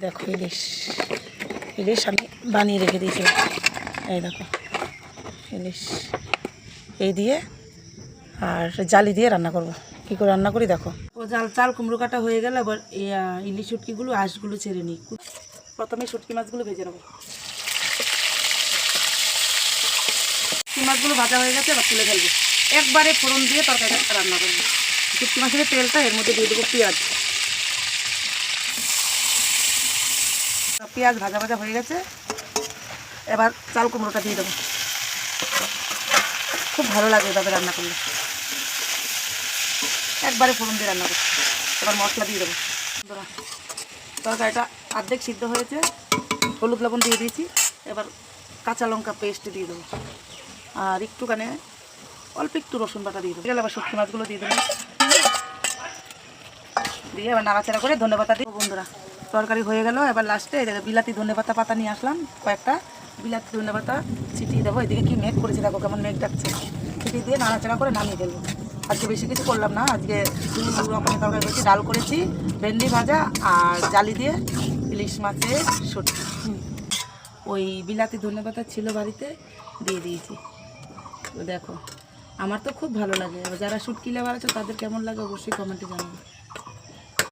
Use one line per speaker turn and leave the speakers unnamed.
দেখো ইলিশ ইলিশ আমি বানিয়ে রেখে দিয়েছিলাম। এই দেখো ইলিশ এই দিয়ে আর জালি দিয়ে রান্না করব। কী করে রান্না করি দেখো। ও চাল কুমড়ো কাটা হয়ে গেলে আবার এই ইলিশ শুটকিগুলো আঁশগুলো ছেড়ে নিই। প্রথমে শুটকি মাছগুলো ভেজে নেবো। শুটকি মাছগুলো ভাজা হয়ে গেছে, এবার তুলে ফেলবো। একবারে ফোড়ন দিয়ে তরকারিটা রান্না করবো। শুটকি মাছের তেলটা এর মধ্যে দিয়ে দেবো পেঁয়াজ। পেঁয়াজ ভাজা ভাজা হয়ে গেছে, এবার চাল কুমড়োটা দিয়ে দেবো। খুব ভালো লাগে এভাবে রান্না করলে, একবারে ফোড়ন দিয়ে রান্না করছি। এবার মশলা দিয়ে দেবো। তরকারিটা অর্ধেক সিদ্ধ হয়েছে, হলুদ লবণ দিয়ে দিয়েছি। এবার কাঁচা লঙ্কা পেস্ট দিয়ে দেবো আর একটুখানি অল্প একটু রসুন বাটা দিয়ে দেবো। এবার শুটকি মাছগুলো দিয়ে দেবো, দিয়ে এবার নাড়াচাড়া করে ধনেপাতা দিয়ে। বন্ধুরা তরকারি হয়ে গেল, এবার লাস্টে বিলাতি ধনেপাতা পাতা নিয়ে আসলাম কয়েকটা, বিলাতি ধনেপাতা ছিটিয়ে দেবো। এদিকে কি মেঘ করেছে দেখো, কেমন মেঘ ডাকছে। ছিটিয়ে দিয়ে নাড়াচাড়া করে নামিয়ে ফেলবো। আজকে বেশি কিছু করলাম না, আজকে 2 রকমের তরকারি করেছি। ডাল করেছি, ভেন্ডি ভাজা আর জালি দিয়ে ইলিশ মাছের শুটকি। ওই বিলাতি ধনেপাতা ছিল বাড়িতে, দিয়ে দিয়েছি। দেখো আমার তো খুব ভালো লাগে। যারা শুটকি লাভার আছে তাদের কেমন লাগে অবশ্যই কমেন্টে জানাবে।